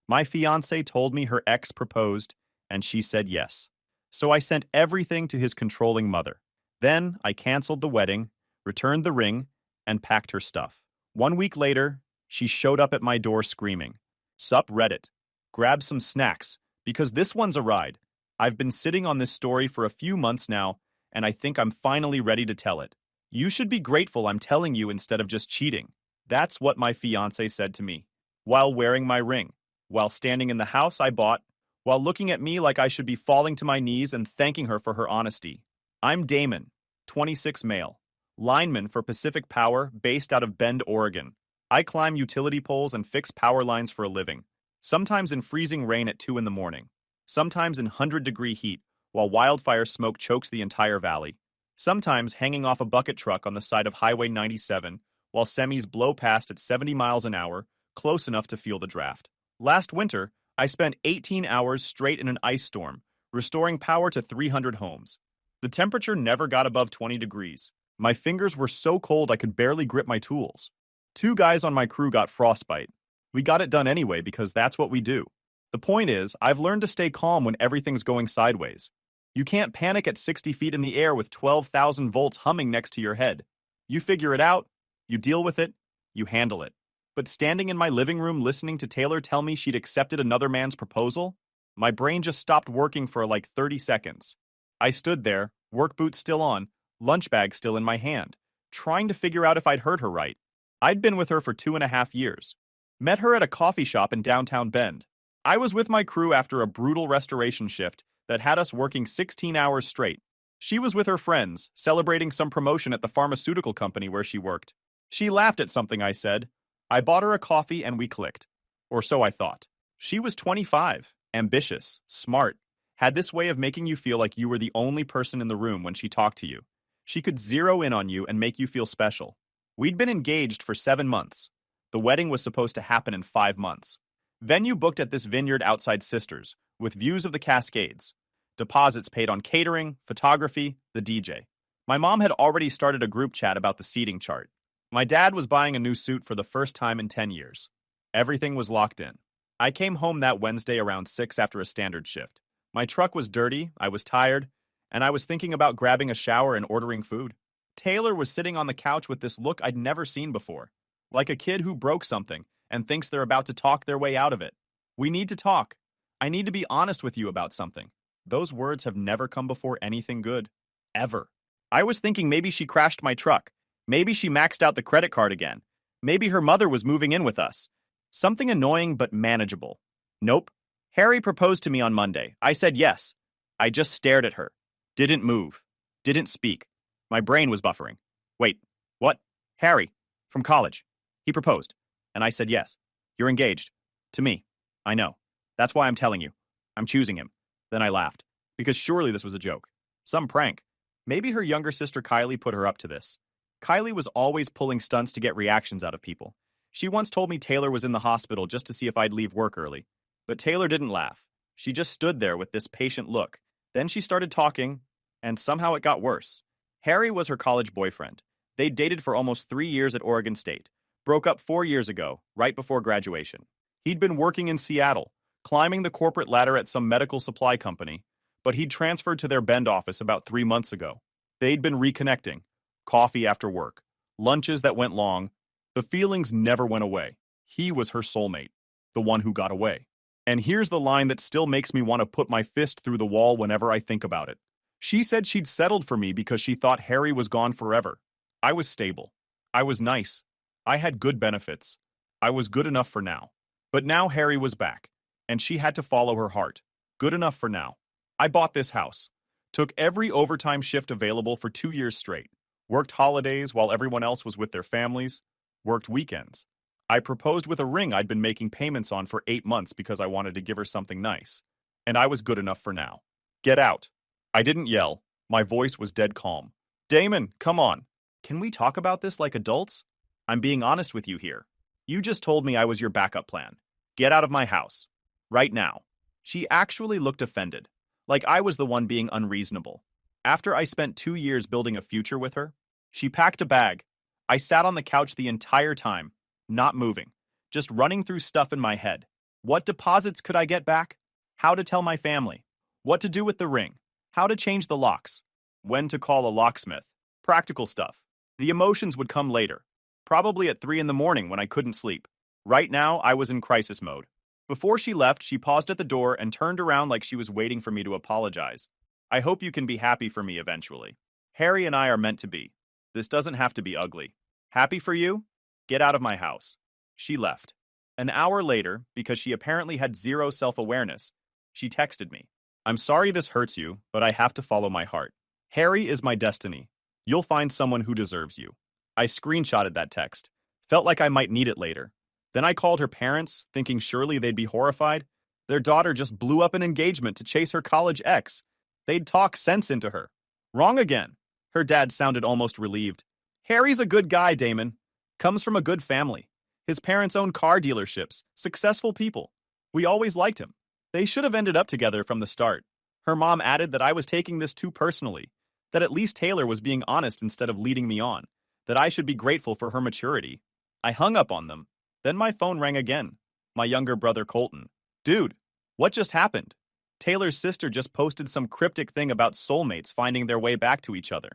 My fiancé told me her ex proposed, and she said yes. So I sent everything to his controlling mother. Then I canceled the wedding, returned the ring, and packed her stuff. 1 week later, she showed up at my door screaming, "Sup, Reddit? Grab some snacks, because this one's a ride. I've been sitting on this story for a few months now, and I think I'm finally ready to tell it. You should be grateful I'm telling you instead of just cheating." That's what my fiancé said to me, while wearing my ring, while standing in the house I bought, while looking at me like I should be falling to my knees and thanking her for her honesty. I'm Damon, 26 male, lineman for Pacific Power based out of Bend, Oregon. I climb utility poles and fix power lines for a living, sometimes in freezing rain at 2 in the morning, sometimes in 100-degree heat while wildfire smoke chokes the entire valley, sometimes hanging off a bucket truck on the side of Highway 97 while semis blow past at 70 miles an hour, close enough to feel the draft. Last winter, I spent 18 hours straight in an ice storm, restoring power to 300 homes. The temperature never got above 20 degrees. My fingers were so cold I could barely grip my tools. 2 guys on my crew got frostbite. We got it done anyway because that's what we do. The point is, I've learned to stay calm when everything's going sideways. You can't panic at 60 feet in the air with 12,000 volts humming next to your head. You figure it out, you deal with it, you handle it. But standing in my living room listening to Taylor tell me she'd accepted another man's proposal, my brain just stopped working for like 30 seconds. I stood there, work boots still on, lunch bag still in my hand, trying to figure out if I'd heard her right. I'd been with her for 2.5 years. Met her at a coffee shop in downtown Bend. I was with my crew after a brutal restoration shift that had us working 16 hours straight. She was with her friends, celebrating some promotion at the pharmaceutical company where she worked. She laughed at something I said. I bought her a coffee and we clicked. Or so I thought. She was 25, ambitious, smart, had this way of making you feel like you were the only person in the room when she talked to you. She could zero in on you and make you feel special. We'd been engaged for 7 months. The wedding was supposed to happen in 5 months. Venue booked at this vineyard outside Sisters, with views of the Cascades. Deposits paid on catering, photography, the DJ. My mom had already started a group chat about the seating chart. My dad was buying a new suit for the first time in 10 years. Everything was locked in. I came home that Wednesday around 6 after a standard shift. My truck was dirty, I was tired, and I was thinking about grabbing a shower and ordering food. Taylor was sitting on the couch with this look I'd never seen before, like a kid who broke something and thinks they're about to talk their way out of it. "We need to talk. I need to be honest with you about something." Those words have never come before anything good. Ever. I was thinking maybe she crashed my truck. Maybe she maxed out the credit card again. Maybe her mother was moving in with us. Something annoying but manageable. Nope. Harry proposed to me on Monday. I said yes. I just stared at her. Didn't move. Didn't speak. My brain was buffering. Wait, what? Harry, from college. He proposed. And I said yes. You're engaged. To me. I know. That's why I'm telling you. I'm choosing him. Then I laughed. Because surely this was a joke. Some prank. Maybe her younger sister Kylie put her up to this. Kylie was always pulling stunts to get reactions out of people. She once told me Taylor was in the hospital just to see if I'd leave work early. But Taylor didn't laugh. She just stood there with this patient look. Then she started talking, and somehow it got worse. Harry was her college boyfriend. They dated for almost 3 years at Oregon State. Broke up 4 years ago, right before graduation. He'd been working in Seattle, climbing the corporate ladder at some medical supply company, but he'd transferred to their Bend office about 3 months ago. They'd been reconnecting. Coffee after work, lunches that went long. The feelings never went away. He was her soulmate, the one who got away. And here's the line that still makes me want to put my fist through the wall whenever I think about it. She said she'd settled for me because she thought Harry was gone forever. I was stable. I was nice. I had good benefits. I was good enough for now. But now Harry was back, and she had to follow her heart. Good enough for now. I bought this house. Took every overtime shift available for 2 years straight. Worked holidays while everyone else was with their families. Worked weekends. I proposed with a ring I'd been making payments on for 8 months because I wanted to give her something nice. And I was good enough for now. Get out. I didn't yell. My voice was dead calm. Damon, come on. Can we talk about this like adults? I'm being honest with you here. You just told me I was your backup plan. Get out of my house. Right now. She actually looked offended. Like I was the one being unreasonable. After I spent 2 years building a future with her, she packed a bag. I sat on the couch the entire time, not moving, just running through stuff in my head. What deposits could I get back? How to tell my family. What to do with the ring. How to change the locks. When to call a locksmith. Practical stuff. The emotions would come later. Probably at 3 in the morning when I couldn't sleep. Right now, I was in crisis mode. Before she left, she paused at the door and turned around like she was waiting for me to apologize. I hope you can be happy for me eventually. Harry and I are meant to be. This doesn't have to be ugly. Happy for you? Get out of my house. She left. An hour later, because she apparently had zero self-awareness, she texted me. I'm sorry this hurts you, but I have to follow my heart. Harry is my destiny. You'll find someone who deserves you. I screenshotted that text. Felt like I might need it later. Then I called her parents, thinking surely they'd be horrified. Their daughter just blew up an engagement to chase her college ex. They'd talk sense into her. Wrong again. Her dad sounded almost relieved. Harry's a good guy, Damon. Comes from a good family. His parents own car dealerships, successful people. We always liked him. They should have ended up together from the start. Her mom added that I was taking this too personally, that at least Taylor was being honest instead of leading me on, that I should be grateful for her maturity. I hung up on them. Then my phone rang again. My younger brother Colton. Dude, what just happened? Taylor's sister just posted some cryptic thing about soulmates finding their way back to each other.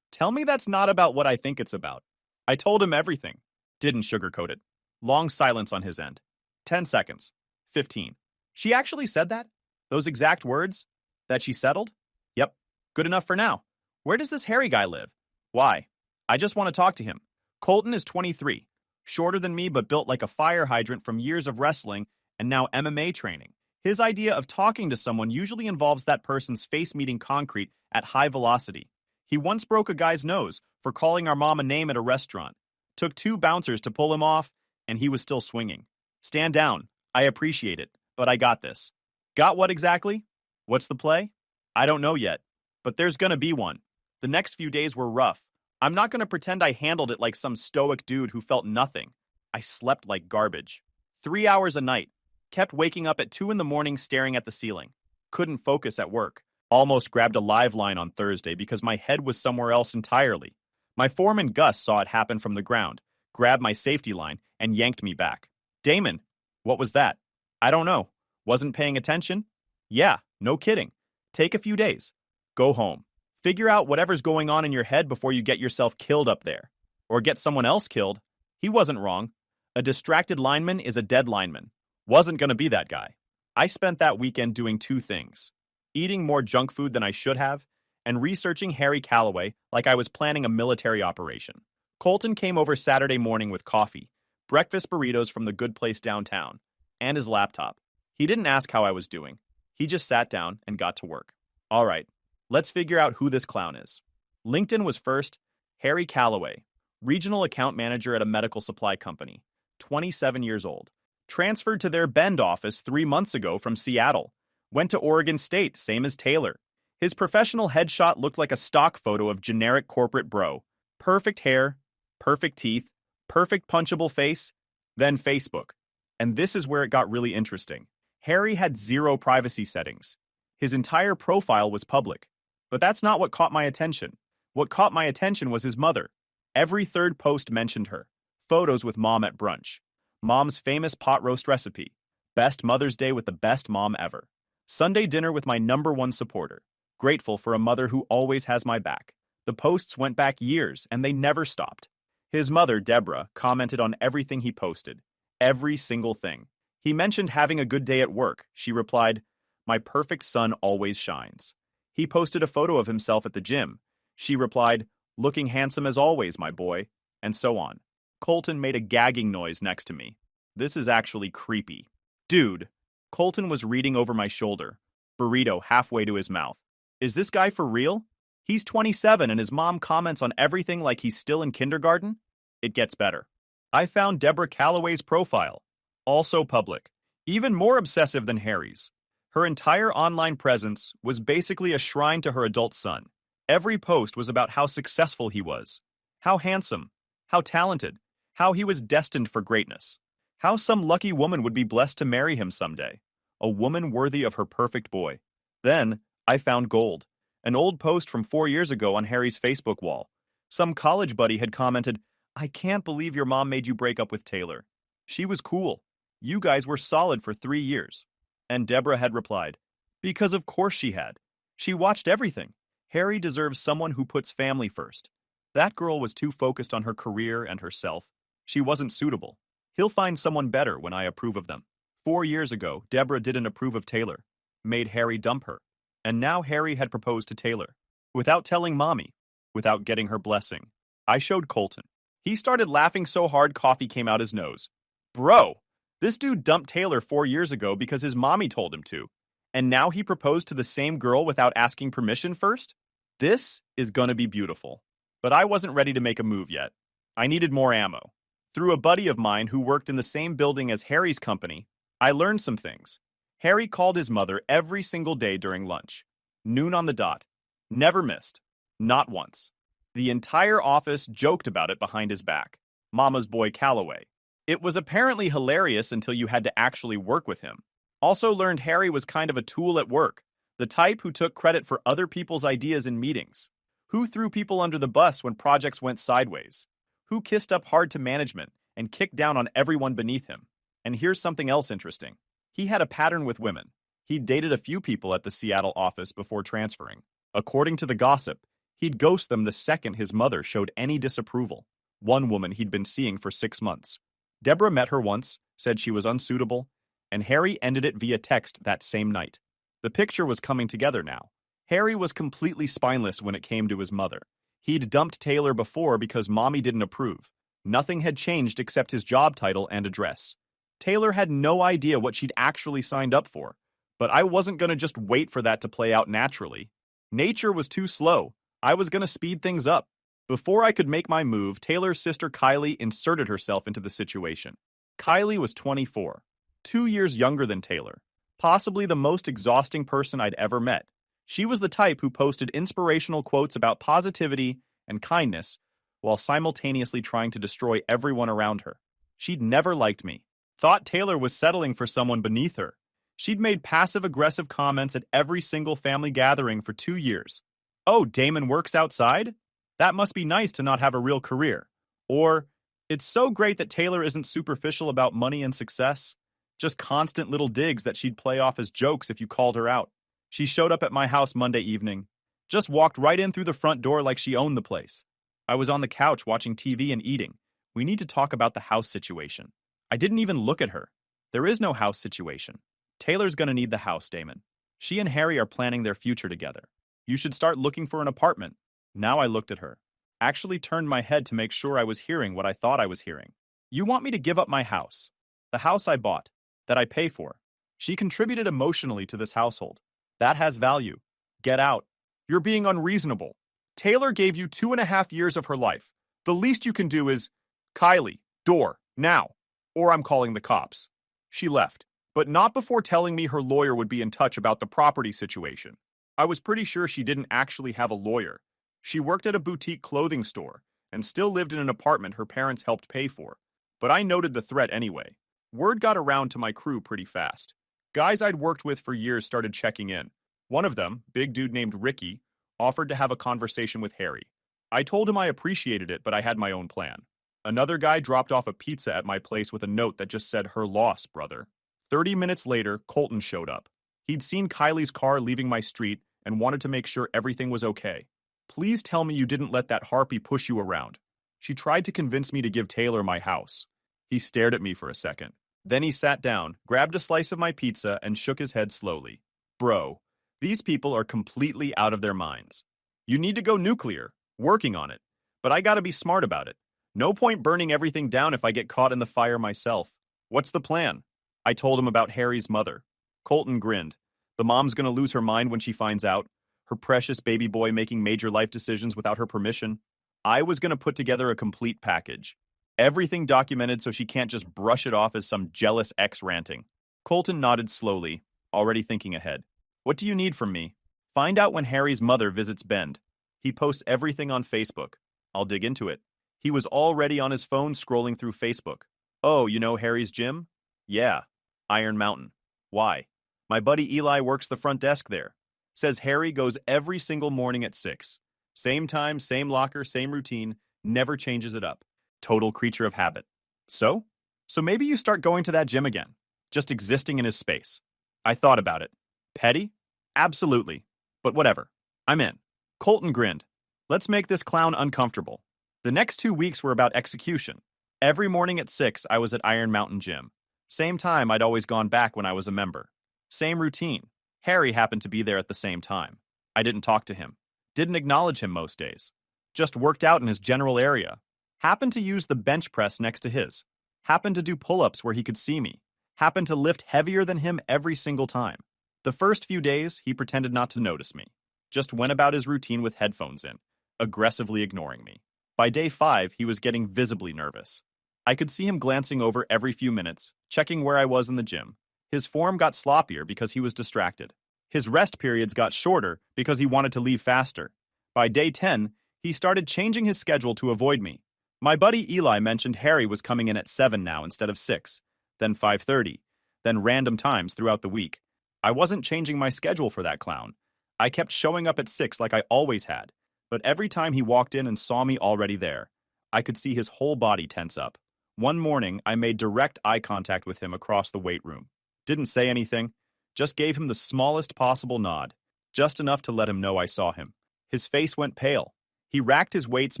Tell me that's not about what I think it's about. I told him everything. Didn't sugarcoat it. Long silence on his end. 10 seconds. 15. She actually said that? Those exact words? That she settled? Yep. Good enough for now. Where does this Harry guy live? Why? I just want to talk to him. Colton is 23. Shorter than me but built like a fire hydrant from years of wrestling and now MMA training. His idea of talking to someone usually involves that person's face meeting concrete at high velocity. He once broke a guy's nose for calling our mom a name at a restaurant. Took 2 bouncers to pull him off, and he was still swinging. Stand down. I appreciate it, but I got this. Got what exactly? What's the play? I don't know yet, but there's gonna be one. The next few days were rough. I'm not gonna pretend I handled it like some stoic dude who felt nothing. I slept like garbage. 3 hours a night. Kept waking up at 2 in the morning staring at the ceiling. Couldn't focus at work. Almost grabbed a live line on Thursday because my head was somewhere else entirely. My foreman Gus saw it happen from the ground, grabbed my safety line, and yanked me back. Damon, what was that? I don't know. Wasn't paying attention? Yeah, no kidding. Take a few days. Go home. Figure out whatever's going on in your head before you get yourself killed up there. Or get someone else killed. He wasn't wrong. A distracted lineman is a dead lineman. Wasn't gonna be that guy. I spent that weekend doing 2 things. Eating more junk food than I should have, and researching Harry Calloway like I was planning a military operation. Colton came over Saturday morning with coffee, breakfast burritos from the good place downtown, and his laptop. He didn't ask how I was doing. He just sat down and got to work. All right, let's figure out who this clown is. LinkedIn was first. Harry Calloway, regional account manager at a medical supply company, 27 years old. Transferred to their Bend office 3 months ago from Seattle. Went to Oregon State, same as Taylor. His professional headshot looked like a stock photo of generic corporate bro. Perfect hair, perfect teeth, perfect punchable face, then Facebook. And this is where it got really interesting. Harry had 0 privacy settings. His entire profile was public. But that's not what caught my attention. What caught my attention was his mother. Every 3rd post mentioned her. Photos with mom at brunch. Mom's famous pot roast recipe. Best Mother's Day with the best mom ever. Sunday dinner with my #1 supporter. Grateful for a mother who always has my back. The posts went back years, and they never stopped. His mother, Deborah, commented on everything he posted. Every single thing. He mentioned having a good day at work. She replied, "My perfect son always shines." He posted a photo of himself at the gym. She replied, "Looking handsome as always, my boy," and so on. Colton made a gagging noise next to me. This is actually creepy. Dude. Colton was reading over my shoulder, burrito halfway to his mouth. Is this guy for real? He's 27 and his mom comments on everything like he's still in kindergarten? It gets better. I found Deborah Calloway's profile. Also public. Even more obsessive than Harry's. Her entire online presence was basically a shrine to her adult son. Every post was about how successful he was, how handsome, how talented, how he was destined for greatness. How some lucky woman would be blessed to marry him someday. A woman worthy of her perfect boy. Then, I found gold. An old post from 4 years ago on Harry's Facebook wall. Some college buddy had commented, "I can't believe your mom made you break up with Taylor. She was cool." You guys were solid for 3 years. And Deborah had replied, because of course she had. She watched everything. Harry deserves someone who puts family first. That girl was too focused on her career and herself. She wasn't suitable. He'll find someone better when I approve of them. 4 years ago, Deborah didn't approve of Taylor, made Harry dump her. And now Harry had proposed to Taylor. Without telling Mommy, without getting her blessing. I showed Colton. He started laughing so hard coffee came out his nose. Bro, this dude dumped Taylor 4 years ago because his mommy told him to. And now he proposed to the same girl without asking permission first? This is gonna be beautiful. But I wasn't ready to make a move yet. I needed more ammo. Through a buddy of mine who worked in the same building as Harry's company, I learned some things. Harry called his mother every single day during lunch. Noon on the dot. Never missed. Not once. The entire office joked about it behind his back. Mama's boy Calloway. It was apparently hilarious until you had to actually work with him. Also learned Harry was kind of a tool at work, the type who took credit for other people's ideas in meetings, who threw people under the bus when projects went sideways, who kissed up hard to management and kicked down on everyone beneath him. And here's something else interesting. He had a pattern with women. He'd dated a few people at the Seattle office before transferring. According to the gossip, he'd ghost them the second his mother showed any disapproval. One woman he'd been seeing for 6 months. Deborah met her once, said she was unsuitable, and Harry ended it via text that same night. The picture was coming together now. Harry was completely spineless when it came to his mother. He'd dumped Taylor before because Mommy didn't approve. Nothing had changed except his job title and address. Taylor had no idea what she'd actually signed up for, but I wasn't going to just wait for that to play out naturally. Nature was too slow. I was going to speed things up. Before I could make my move, Taylor's sister Kylie inserted herself into the situation. Kylie was 24, 2 years younger than Taylor, possibly the most exhausting person I'd ever met. She was the type who posted inspirational quotes about positivity and kindness while simultaneously trying to destroy everyone around her. She'd never liked me, thought Taylor was settling for someone beneath her. She'd made passive-aggressive comments at every single family gathering for 2 years. Oh, Damon works outside? That must be nice to not have a real career. Or, it's so great that Taylor isn't superficial about money and success. Just constant little digs that she'd play off as jokes if you called her out. She showed up at my house Monday evening. Just walked right in through the front door like she owned the place. I was on the couch watching TV and eating. We need to talk about the house situation. I didn't even look at her. There is no house situation. Taylor's gonna need the house, Damon. She and Harry are planning their future together. You should start looking for an apartment. Now I looked at her. Actually turned my head to make sure I was hearing what I thought I was hearing. You want me to give up my house? The house I bought. That I pay for. She contributed emotionally to this household. That has value. Get out. You're being unreasonable. Taylor gave you 2.5 years of her life. The least you can do is, Kylie, door, now, or I'm calling the cops. She left, but not before telling me her lawyer would be in touch about the property situation. I was pretty sure she didn't actually have a lawyer. She worked at a boutique clothing store and still lived in an apartment her parents helped pay for. But I noted the threat anyway. Word got around to my crew pretty fast. Guys I'd worked with for years started checking in. One of them, big dude named Ricky, offered to have a conversation with Harry. I told him I appreciated it, but I had my own plan. Another guy dropped off a pizza at my place with a note that just said, her loss, brother. 30 minutes later, Colton showed up. He'd seen Kylie's car leaving my street and wanted to make sure everything was okay. Please tell me you didn't let that harpy push you around. She tried to convince me to give Taylor my house. He stared at me for a second. Then he sat down, grabbed a slice of my pizza, and shook his head slowly. Bro, these people are completely out of their minds. You need to go nuclear, working on it. But I gotta be smart about it. No point burning everything down if I get caught in the fire myself. What's the plan? I told him about Harry's mother. Colton grinned. The mom's gonna lose her mind when she finds out. Her precious baby boy making major life decisions without her permission. I was gonna put together a complete package. Everything documented so she can't just brush it off as some jealous ex ranting. Colton nodded slowly, already thinking ahead. What do you need from me? Find out when Harry's mother visits Bend. He posts everything on Facebook. I'll dig into it. He was already on his phone scrolling through Facebook. Oh, you know Harry's gym? Yeah. Iron Mountain. Why? My buddy Eli works the front desk there. Says Harry goes every single morning at 6. Same time, same locker, same routine, never changes it up. Total creature of habit. So? So maybe you start going to that gym again, just existing in his space. I thought about it. Petty? Absolutely. But whatever. I'm in. Colton grinned. Let's make this clown uncomfortable. The next 2 weeks were about execution. Every morning at 6, I was at Iron Mountain Gym. Same time I'd always gone back when I was a member. Same routine. Harry happened to be there at the same time. I didn't talk to him. Didn't acknowledge him most days. Just worked out in his general area. Happened to use the bench press next to his. Happened to do pull-ups where he could see me. Happened to lift heavier than him every single time. The first few days, he pretended not to notice me. Just went about his routine with headphones in, aggressively ignoring me. By day 5, he was getting visibly nervous. I could see him glancing over every few minutes, checking where I was in the gym. His form got sloppier because he was distracted. His rest periods got shorter because he wanted to leave faster. By day 10, he started changing his schedule to avoid me. My buddy Eli mentioned Harry was coming in at 7 now instead of 6, then 5:30, then random times throughout the week. I wasn't changing my schedule for that clown. I kept showing up at 6 like I always had, but every time he walked in and saw me already there, I could see his whole body tense up. One morning, I made direct eye contact with him across the weight room. Didn't say anything, just gave him the smallest possible nod, just enough to let him know I saw him. His face went pale. He racked his weights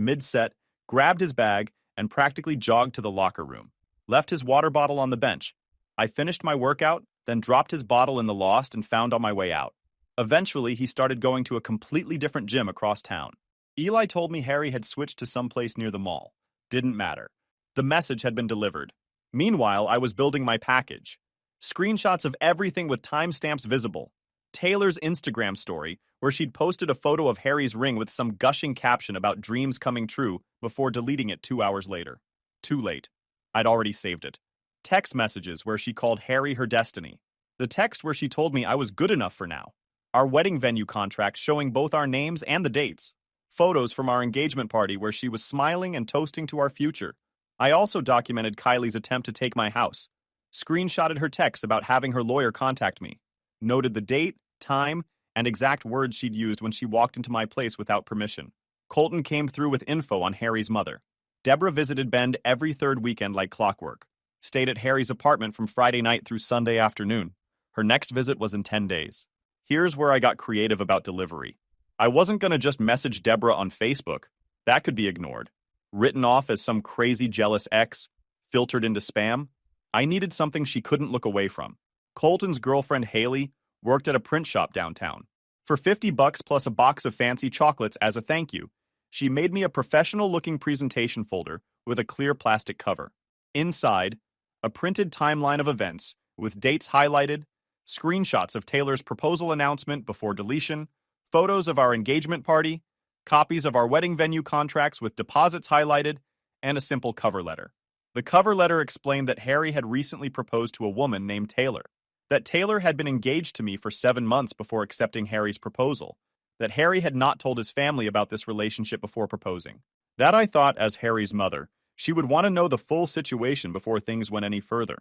mid-set, grabbed his bag, and practically jogged to the locker room. Left his water bottle on the bench. I finished my workout, then dropped his bottle in the lost and found on my way out. Eventually, he started going to a completely different gym across town. Eli told me Harry had switched to someplace near the mall. Didn't matter. The message had been delivered. Meanwhile, I was building my package. Screenshots of everything with timestamps visible. Taylor's Instagram story, where she'd posted a photo of Harry's ring with some gushing caption about dreams coming true before deleting it 2 hours later. Too late. I'd already saved it. Text messages where she called Harry her destiny. The text where she told me I was good enough for now. Our wedding venue contract showing both our names and the dates. Photos from our engagement party where she was smiling and toasting to our future. I also documented Kylie's attempt to take my house. Screenshotted her text about having her lawyer contact me. Noted the date, time, and exact words she'd used when she walked into my place without permission. Colton came through with info on Harry's mother. Deborah visited Bend every third weekend like clockwork. Stayed at Harry's apartment from Friday night through Sunday afternoon. Her next visit was in 10 days. Here's where I got creative about delivery. I wasn't going to just message Deborah on Facebook. That could be ignored. Written off as some crazy jealous ex, filtered into spam. I needed something she couldn't look away from. Colton's girlfriend Haley worked at a print shop downtown. For $50 plus a box of fancy chocolates as a thank you, she made me a professional-looking presentation folder with a clear plastic cover. Inside, a printed timeline of events with dates highlighted, screenshots of Taylor's proposal announcement before deletion, photos of our engagement party, copies of our wedding venue contracts with deposits highlighted, and a simple cover letter. The cover letter explained that Harry had recently proposed to a woman named Taylor, that Taylor had been engaged to me for 7 months before accepting Harry's proposal, that Harry had not told his family about this relationship before proposing. That I thought, as Harry's mother, she would want to know the full situation before things went any further.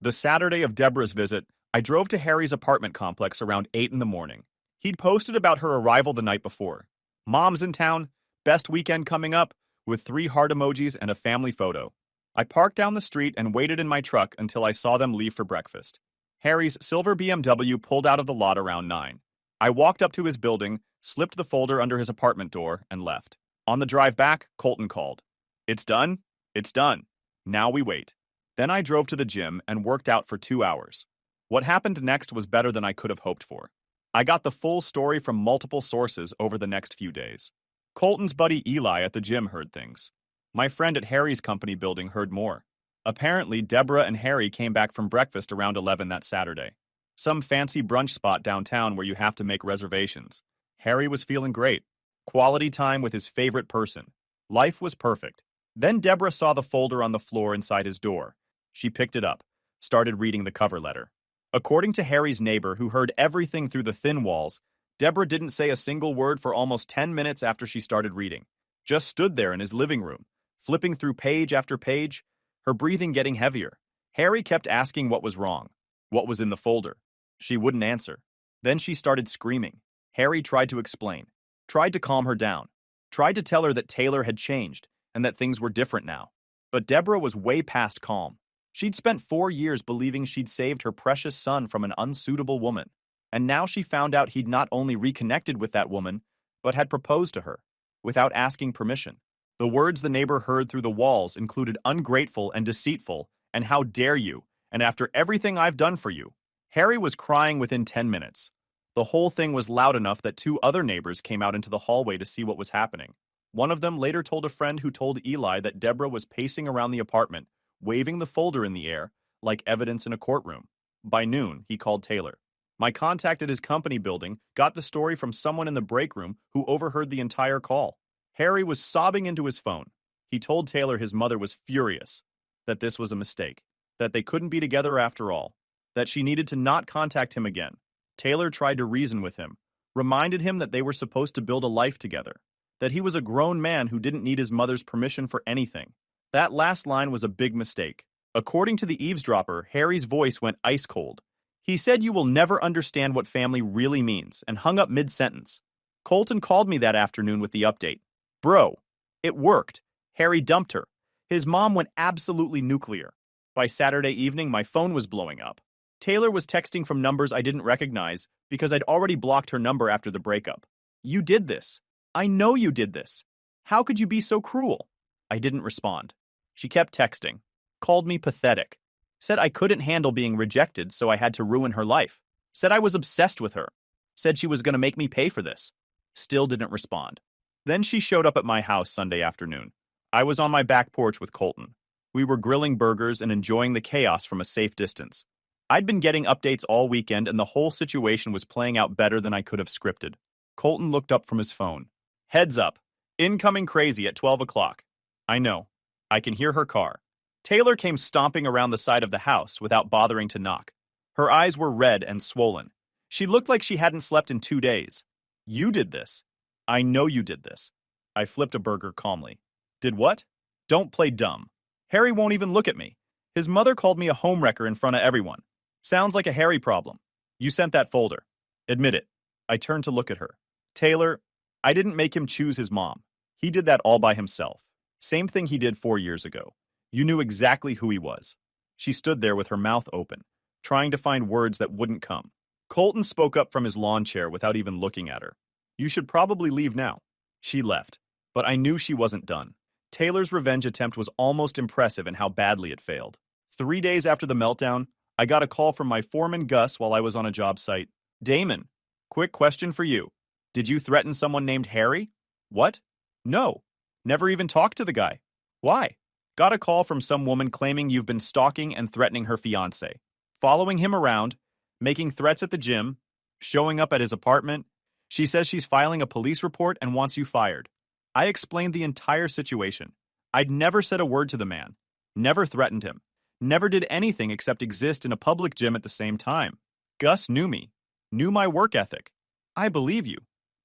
The Saturday of Deborah's visit, I drove to Harry's apartment complex around 8 in the morning. He'd posted about her arrival the night before. Mom's in town, best weekend coming up, with 3 heart emojis and a family photo. I parked down the street and waited in my truck until I saw them leave for breakfast. Harry's silver BMW pulled out of the lot around 9. I walked up to his building, slipped the folder under his apartment door, and left. On the drive back, Colton called. "It's done? It's done. Now we wait." Then I drove to the gym and worked out for 2 hours. What happened next was better than I could have hoped for. I got the full story from multiple sources over the next few days. Colton's buddy Eli at the gym heard things. My friend at Harry's company building heard more. Apparently, Deborah and Harry came back from breakfast around 11 that Saturday. Some fancy brunch spot downtown where you have to make reservations. Harry was feeling great. Quality time with his favorite person. Life was perfect. Then Deborah saw the folder on the floor inside his door. She picked it up, started reading the cover letter. According to Harry's neighbor, who heard everything through the thin walls, Deborah didn't say a single word for almost 10 minutes after she started reading. Just stood there in his living room, flipping through page after page, her breathing getting heavier. Harry kept asking what was wrong, what was in the folder. She wouldn't answer. Then she started screaming. Harry tried to explain, tried to calm her down, tried to tell her that Taylor had changed and that things were different now. But Deborah was way past calm. She'd spent 4 years believing she'd saved her precious son from an unsuitable woman, and now she found out he'd not only reconnected with that woman, but had proposed to her, without asking permission. The words the neighbor heard through the walls included ungrateful and deceitful, and how dare you, and after everything I've done for you. Harry was crying within 10 minutes. The whole thing was loud enough that 2 other neighbors came out into the hallway to see what was happening. One of them later told a friend who told Eli that Deborah was pacing around the apartment, waving the folder in the air, like evidence in a courtroom. By noon, he called Taylor. My contact at his company building got the story from someone in the break room who overheard the entire call. Harry was sobbing into his phone. He told Taylor his mother was furious, that this was a mistake, that they couldn't be together after all, that she needed to not contact him again. Taylor tried to reason with him, reminded him that they were supposed to build a life together, that he was a grown man who didn't need his mother's permission for anything. That last line was a big mistake. According to the eavesdropper, Harry's voice went ice cold. He said you will never understand what family really means, and hung up mid-sentence. Colton called me that afternoon with the update. Bro, it worked. Harry dumped her. His mom went absolutely nuclear. By Saturday evening, my phone was blowing up. Taylor was texting from numbers I didn't recognize because I'd already blocked her number after the breakup. You did this. I know you did this. How could you be so cruel? I didn't respond. She kept texting. Called me pathetic. Said I couldn't handle being rejected, so I had to ruin her life. Said I was obsessed with her. Said she was going to make me pay for this. Still didn't respond. Then she showed up at my house Sunday afternoon. I was on my back porch with Colton. We were grilling burgers and enjoying the chaos from a safe distance. I'd been getting updates all weekend and the whole situation was playing out better than I could have scripted. Colton looked up from his phone. Heads up. Incoming crazy at 12 o'clock. I know. I can hear her car. Taylor came stomping around the side of the house without bothering to knock. Her eyes were red and swollen. She looked like she hadn't slept in 2 days. You did this. I know you did this. I flipped a burger calmly. Did what? Don't play dumb. Harry won't even look at me. His mother called me a homewrecker in front of everyone. Sounds like a Harry problem. You sent that folder. Admit it. I turned to look at her. Taylor, I didn't make him choose his mom. He did that all by himself. Same thing he did 4 years ago. You knew exactly who he was. She stood there with her mouth open, trying to find words that wouldn't come. Colton spoke up from his lawn chair without even looking at her. You should probably leave now. She left, but I knew she wasn't done. Taylor's revenge attempt was almost impressive in how badly it failed. 3 days after the meltdown, I got a call from my foreman Gus while I was on a job site. Damon, quick question for you. Did you threaten someone named Harry? What? No. Never even talked to the guy. Why? Got a call from some woman claiming you've been stalking and threatening her fiancé, following him around, making threats at the gym, showing up at his apartment. She says she's filing a police report and wants you fired. I explained the entire situation. I'd never said a word to the man, never threatened him, never did anything except exist in a public gym at the same time. Gus knew me, knew my work ethic. I believe you,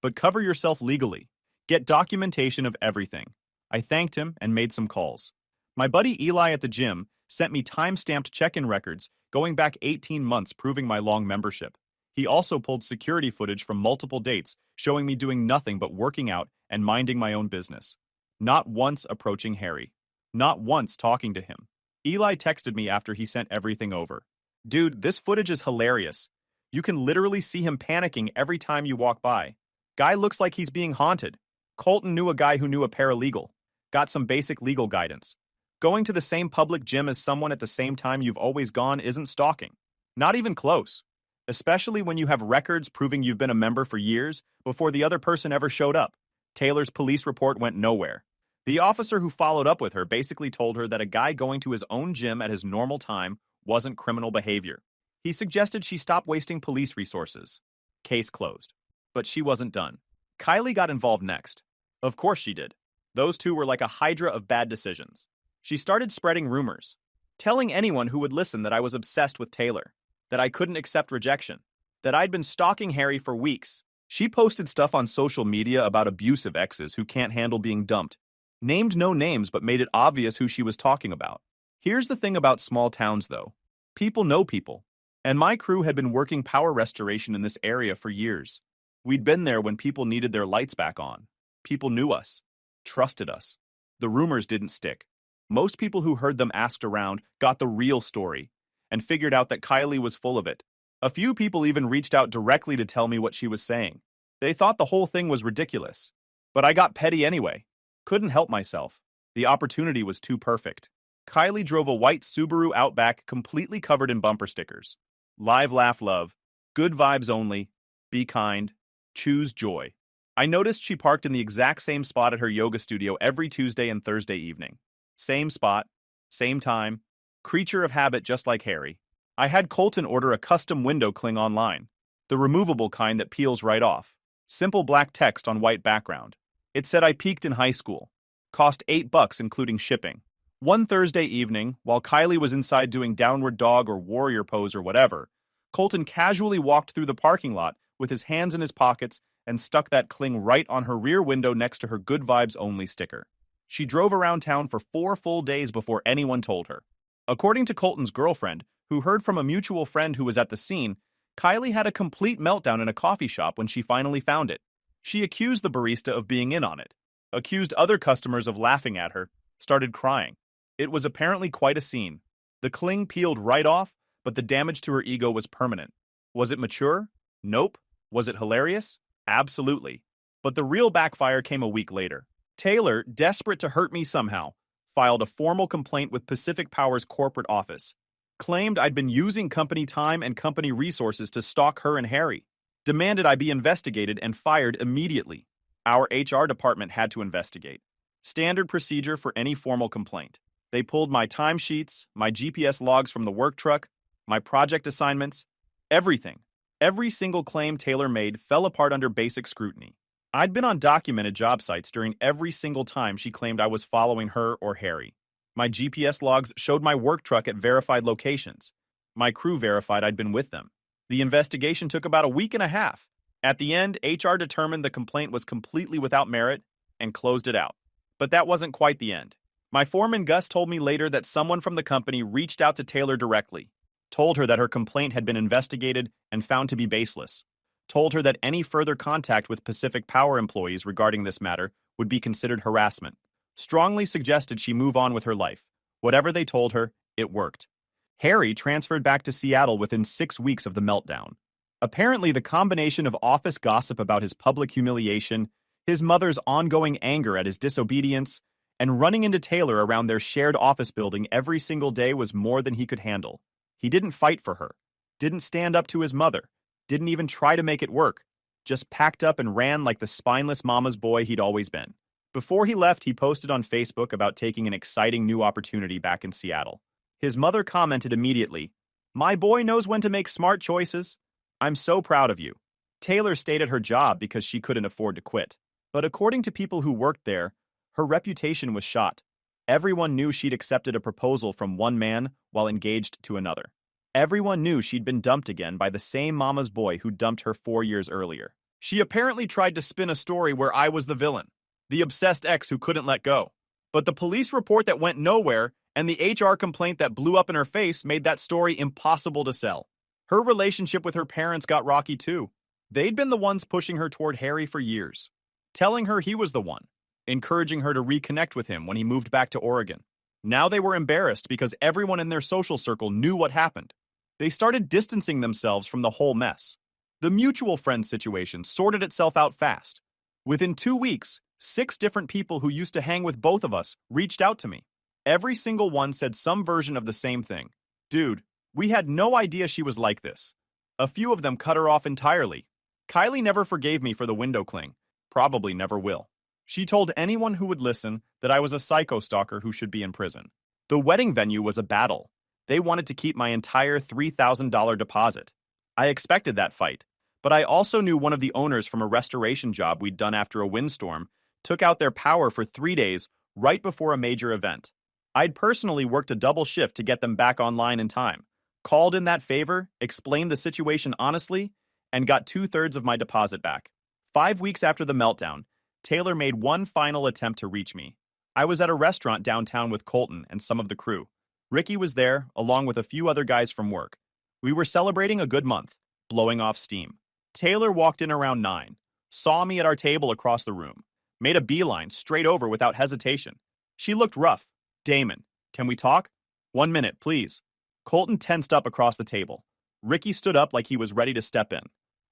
but cover yourself legally. Get documentation of everything. I thanked him and made some calls. My buddy Eli at the gym sent me time-stamped check-in records going back 18 months proving my long membership. He also pulled security footage from multiple dates showing me doing nothing but working out and minding my own business. Not once approaching Harry. Not once talking to him. Eli texted me after he sent everything over. Dude, this footage is hilarious. You can literally see him panicking every time you walk by. Guy looks like he's being haunted. Colton knew a guy who knew a paralegal. Got some basic legal guidance. Going to the same public gym as someone at the same time you've always gone isn't stalking. Not even close. Especially when you have records proving you've been a member for years before the other person ever showed up. Taylor's police report went nowhere. The officer who followed up with her basically told her that a guy going to his own gym at his normal time wasn't criminal behavior. He suggested she stop wasting police resources. Case closed. But she wasn't done. Kylie got involved next. Of course she did. Those two were like a hydra of bad decisions. She started spreading rumors, telling anyone who would listen that I was obsessed with Taylor, that I couldn't accept rejection, that I'd been stalking Harry for weeks. She posted stuff on social media about abusive exes who can't handle being dumped, named no names but made it obvious who she was talking about. Here's the thing about small towns, though. People know people. And my crew had been working power restoration in this area for years. We'd been there when people needed their lights back on. People knew us, trusted us. The rumors didn't stick. Most people who heard them asked around got the real story and figured out that Kylie was full of it. A few people even reached out directly to tell me what she was saying. They thought the whole thing was ridiculous. But I got petty anyway. Couldn't help myself. The opportunity was too perfect. Kylie drove a white Subaru Outback completely covered in bumper stickers. Live, laugh, love. Good vibes only. Be kind. Choose joy. I noticed she parked in the exact same spot at her yoga studio every Tuesday and Thursday evening. Same spot, same time. Creature of habit just like Harry. I had Colton order a custom window cling online. The removable kind that peels right off. Simple black text on white background. It said I peaked in high school. Cost $8 including shipping. One Thursday evening, while Kylie was inside doing downward dog or warrior pose or whatever, Colton casually walked through the parking lot with his hands in his pockets and stuck that cling right on her rear window next to her Good Vibes Only sticker. She drove around town for 4 full days before anyone told her. According to Colton's girlfriend, who heard from a mutual friend who was at the scene, Kylie had a complete meltdown in a coffee shop when she finally found it. She accused the barista of being in on it, accused other customers of laughing at her, started crying. It was apparently quite a scene. The cling peeled right off, but the damage to her ego was permanent. Was it mature? Nope. Was it hilarious? Absolutely. But the real backfire came a week later. Taylor, desperate to hurt me somehow, filed a formal complaint with Pacific Power's corporate office. Claimed I'd been using company time and company resources to stalk her and Harry. Demanded I be investigated and fired immediately. Our HR department had to investigate. Standard procedure for any formal complaint. They pulled my timesheets, my GPS logs from the work truck, my project assignments, everything. Every single claim Taylor made fell apart under basic scrutiny. I'd been on documented job sites during every single time she claimed I was following her or Harry. My GPS logs showed my work truck at verified locations. My crew verified I'd been with them. The investigation took about a week and a half. At the end, HR determined the complaint was completely without merit and closed it out. But that wasn't quite the end. My foreman Gus told me later that someone from the company reached out to Taylor directly, told her that her complaint had been investigated and found to be baseless, told her that any further contact with Pacific Power employees regarding this matter would be considered harassment, strongly suggested she move on with her life. Whatever they told her, it worked. Harry transferred back to Seattle within 6 weeks of the meltdown. Apparently, the combination of office gossip about his public humiliation, his mother's ongoing anger at his disobedience, and running into Taylor around their shared office building every single day was more than he could handle. He didn't fight for her, didn't stand up to his mother, didn't even try to make it work, just packed up and ran like the spineless mama's boy he'd always been. Before he left, he posted on Facebook about taking an exciting new opportunity back in Seattle. His mother commented immediately, "My boy knows when to make smart choices. I'm so proud of you." Taylor stayed at her job because she couldn't afford to quit. But according to people who worked there, her reputation was shot. Everyone knew she'd accepted a proposal from one man while engaged to another. Everyone knew she'd been dumped again by the same mama's boy who dumped her 4 years earlier. She apparently tried to spin a story where I was the villain, the obsessed ex who couldn't let go. But the police report that went nowhere and the HR complaint that blew up in her face made that story impossible to sell. Her relationship with her parents got rocky too. They'd been the ones pushing her toward Harry for years, telling her he was the one, encouraging her to reconnect with him when he moved back to Oregon. Now they were embarrassed because everyone in their social circle knew what happened. They started distancing themselves from the whole mess. The mutual friend situation sorted itself out fast. Within 2 weeks, 6 different people who used to hang with both of us reached out to me. Every single one said some version of the same thing. "Dude, we had no idea she was like this." A few of them cut her off entirely. Kylie never forgave me for the window cling. Probably never will. She told anyone who would listen that I was a psycho stalker who should be in prison. The wedding venue was a battle. They wanted to keep my entire $3,000 deposit. I expected that fight, but I also knew one of the owners from a restoration job we'd done after a windstorm took out their power for 3 days right before a major event. I'd personally worked a double shift to get them back online in time, called in that favor, explained the situation honestly, and got 2/3 of my deposit back. 5 weeks after the meltdown, Taylor made one final attempt to reach me. I was at a restaurant downtown with Colton and some of the crew. Ricky was there, along with a few other guys from work. We were celebrating a good month, blowing off steam. Taylor walked in around 9, saw me at our table across the room, made a beeline straight over without hesitation. She looked rough, Damon, can we talk? 1 minute, please. Colton tensed up across the table. Ricky stood up like he was ready to step in.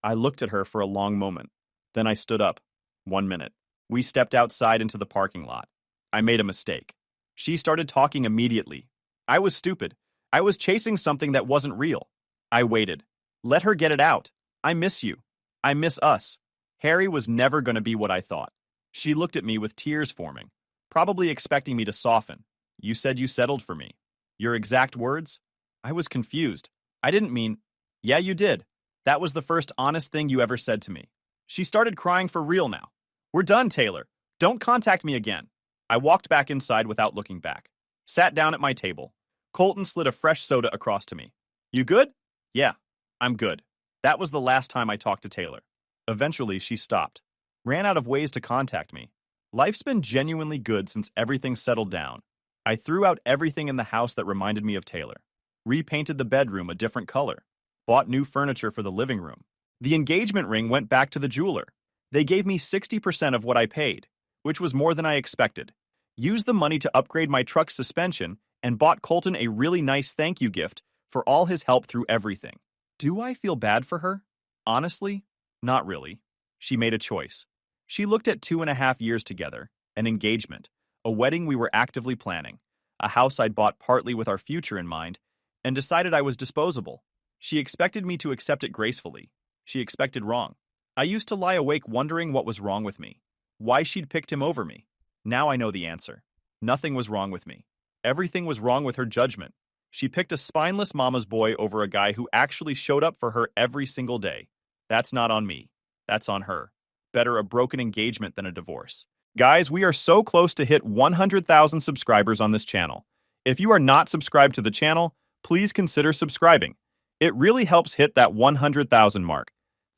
I looked at her for a long moment. Then I stood up. 1 minute. We stepped outside into the parking lot. I made a mistake. She started talking immediately. I was stupid. I was chasing something that wasn't real. I waited. Let her get it out. I miss you. I miss us. Harry was never going to be what I thought. She looked at me with tears forming, probably expecting me to soften. You said you settled for me. Your exact words? I was confused. I didn't mean, yeah, you did. That was the first honest thing you ever said to me. She started crying for real now. We're done, Taylor. Don't contact me again. I walked back inside without looking back. Sat down at my table. Colton slid a fresh soda across to me. You good? Yeah, I'm good. That was the last time I talked to Taylor. Eventually, she stopped. Ran out of ways to contact me. Life's been genuinely good since everything settled down. I threw out everything in the house that reminded me of Taylor. Repainted the bedroom a different color. Bought new furniture for the living room. The engagement ring went back to the jeweler. They gave me 60% of what I paid, which was more than I expected. Used the money to upgrade my truck's suspension and bought Colton a really nice thank you gift for all his help through everything. Do I feel bad for her? Honestly, not really. She made a choice. She looked at 2.5 years together, an engagement, a wedding we were actively planning, a house I'd bought partly with our future in mind, and decided I was disposable. She expected me to accept it gracefully. She expected wrong. I used to lie awake wondering what was wrong with me, why she'd picked him over me. Now I know the answer. Nothing was wrong with me. Everything was wrong with her judgment. She picked a spineless mama's boy over a guy who actually showed up for her every single day. That's not on me. That's on her. Better a broken engagement than a divorce. Guys, we are so close to hit 100,000 subscribers on this channel. If you are not subscribed to the channel, please consider subscribing. It really helps hit that 100,000 mark.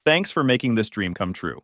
Thanks for making this dream come true.